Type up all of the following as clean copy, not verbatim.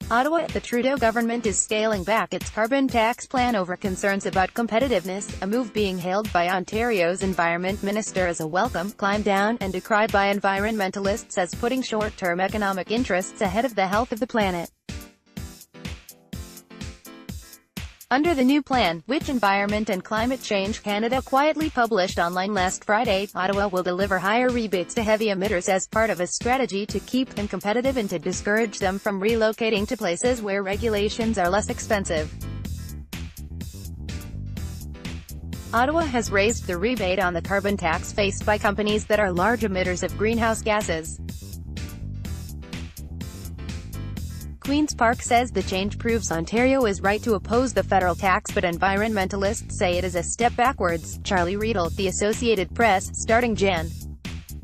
Ottawa, the Trudeau government is scaling back its carbon tax plan over concerns about competitiveness, a move being hailed by Ontario's Environment Minister as a welcome climb down, and decried by environmentalists as putting short-term economic interests ahead of the health of the planet. Under the new plan, which Environment and Climate Change Canada quietly published online last Friday, Ottawa will deliver higher rebates to heavy emitters as part of a strategy to keep them competitive and to discourage them from relocating to places where regulations are less expensive. Ottawa has raised the rebate on the carbon tax faced by companies that are large emitters of greenhouse gases. Queen's Park says the change proves Ontario is right to oppose the federal tax, but environmentalists say it is a step backwards. Charlie Riedel, The Associated Press. Starting Jan.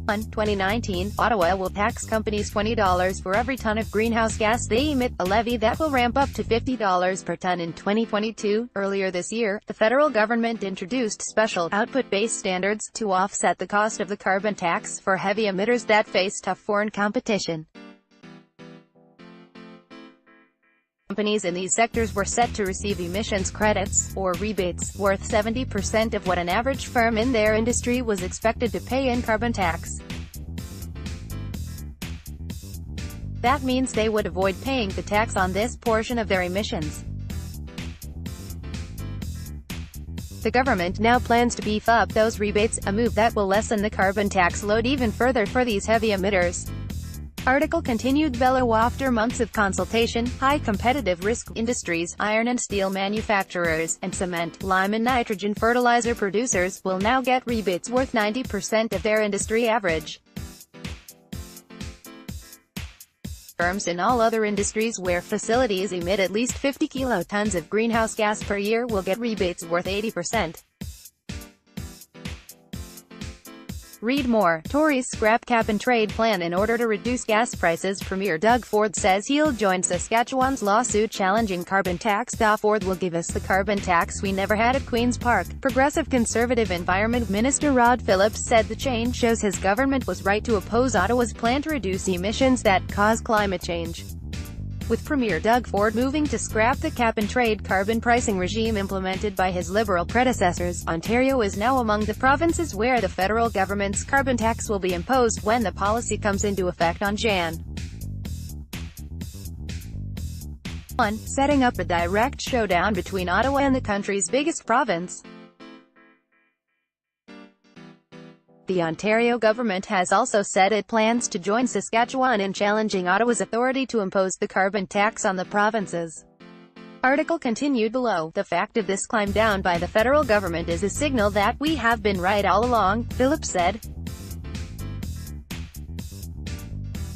1, 2019, Ottawa will tax companies $20 for every ton of greenhouse gas they emit, a levy that will ramp up to $50 per ton in 2022. Earlier this year, the federal government introduced special, output-based standards to offset the cost of the carbon tax for heavy emitters that face tough foreign competition. Companies in these sectors were set to receive emissions credits, or rebates, worth 70% of what an average firm in their industry was expected to pay in carbon tax. That means they would avoid paying the tax on this portion of their emissions. The government now plans to beef up those rebates, a move that will lessen the carbon tax load even further for these heavy emitters. Article continued. Below, after months of consultation, high competitive risk industries, iron and steel manufacturers, and cement, lime and nitrogen fertilizer producers will now get rebates worth 90% of their industry average. Firms in all other industries where facilities emit at least 50 kilotons of greenhouse gas per year will get rebates worth 80%. Read more. Tories scrap cap-and-trade plan in order to reduce gas prices. Premier Doug Ford says he'll join Saskatchewan's lawsuit challenging carbon tax. Ford will give us the carbon tax we never had at Queen's Park. Progressive Conservative Environment Minister Rod Phillips said the change shows his government was right to oppose Ottawa's plan to reduce emissions that cause climate change. With Premier Doug Ford moving to scrap the cap-and-trade carbon pricing regime implemented by his Liberal predecessors, Ontario is now among the provinces where the federal government's carbon tax will be imposed when the policy comes into effect on Jan. 1. Setting up a direct showdown between Ottawa and the country's biggest province. The Ontario government has also said it plans to join Saskatchewan in challenging Ottawa's authority to impose the carbon tax on the provinces. Article continued below. The fact of this climb down by the federal government is a signal that we have been right all along, Phillips said.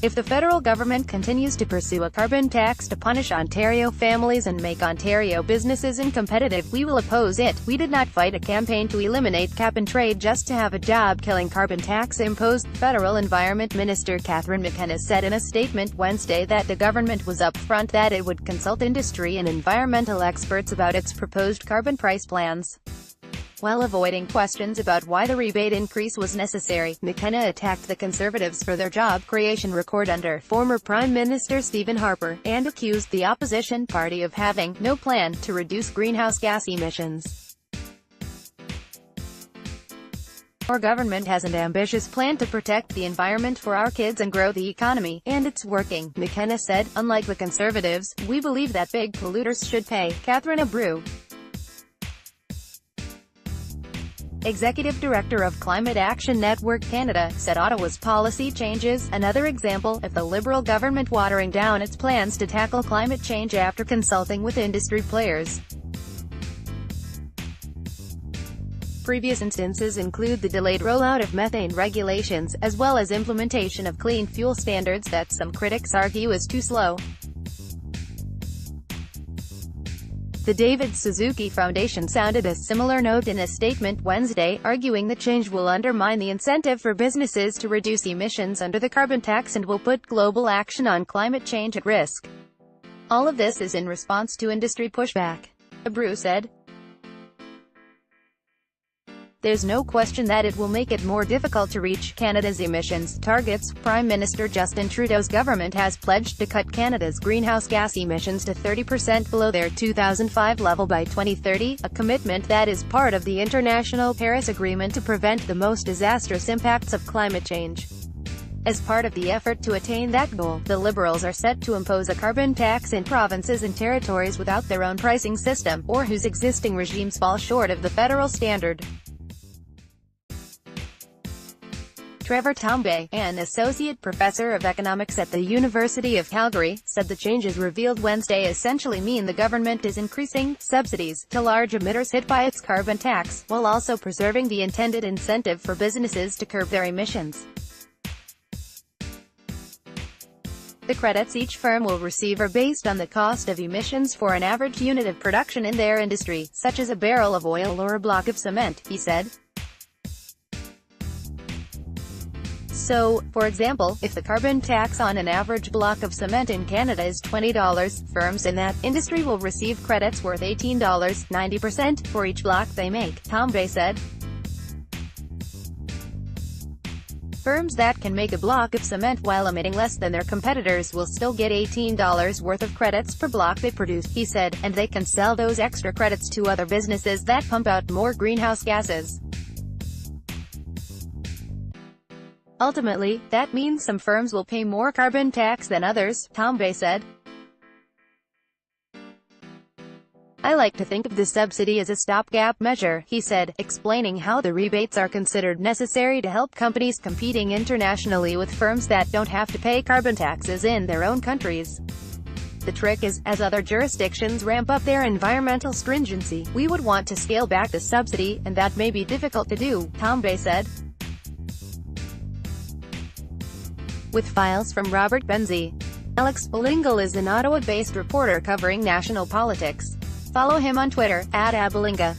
If the federal government continues to pursue a carbon tax to punish Ontario families and make Ontario businesses uncompetitive, we will oppose it. We did not fight a campaign to eliminate cap-and-trade just to have a job-killing carbon tax imposed. Federal Environment Minister Catherine McKenna said in a statement Wednesday that the government was upfront that it would consult industry and environmental experts about its proposed carbon price plans. While avoiding questions about why the rebate increase was necessary, McKenna attacked the Conservatives for their job creation record under former Prime Minister Stephen Harper, and accused the opposition party of having no plan to reduce greenhouse gas emissions. Our government has an ambitious plan to protect the environment for our kids and grow the economy, and it's working, McKenna said. Unlike the Conservatives, we believe that big polluters should pay. Catherine Abreu, Executive Director of Climate Action Network Canada, said Ottawa's policy changes, another example of the Liberal government watering down its plans to tackle climate change after consulting with industry players. Previous instances include the delayed rollout of methane regulations, as well as implementation of clean fuel standards that some critics argue is too slow. The David Suzuki Foundation sounded a similar note in a statement Wednesday, arguing the change will undermine the incentive for businesses to reduce emissions under the carbon tax and will put global action on climate change at risk. All of this is in response to industry pushback, Abreu said. There's no question that it will make it more difficult to reach Canada's emissions targets. Prime Minister Justin Trudeau's government has pledged to cut Canada's greenhouse gas emissions to 30% below their 2005 level by 2030, a commitment that is part of the International Paris Agreement to prevent the most disastrous impacts of climate change. As part of the effort to attain that goal, the Liberals are set to impose a carbon tax in provinces and territories without their own pricing system, or whose existing regimes fall short of the federal standard. Trevor Tambay, an associate professor of economics at the University of Calgary, said the changes revealed Wednesday essentially mean the government is increasing subsidies to large emitters hit by its carbon tax, while also preserving the intended incentive for businesses to curb their emissions. The credits each firm will receive are based on the cost of emissions for an average unit of production in their industry, such as a barrel of oil or a block of cement, he said. So, for example, if the carbon tax on an average block of cement in Canada is $20, firms in that industry will receive credits worth $18, 90% for each block they make, Tambay said. Firms that can make a block of cement while emitting less than their competitors will still get $18 worth of credits per block they produce, he said, and they can sell those extra credits to other businesses that pump out more greenhouse gases. Ultimately, that means some firms will pay more carbon tax than others, Tambay said. I like to think of the subsidy as a stopgap measure, he said, explaining how the rebates are considered necessary to help companies competing internationally with firms that don't have to pay carbon taxes in their own countries. The trick is, as other jurisdictions ramp up their environmental stringency, we would want to scale back the subsidy, and that may be difficult to do, Tambay said. With files from Robert Benzie. Alex Bilingal is an Ottawa-based reporter covering national politics. Follow him on Twitter, @abalinga.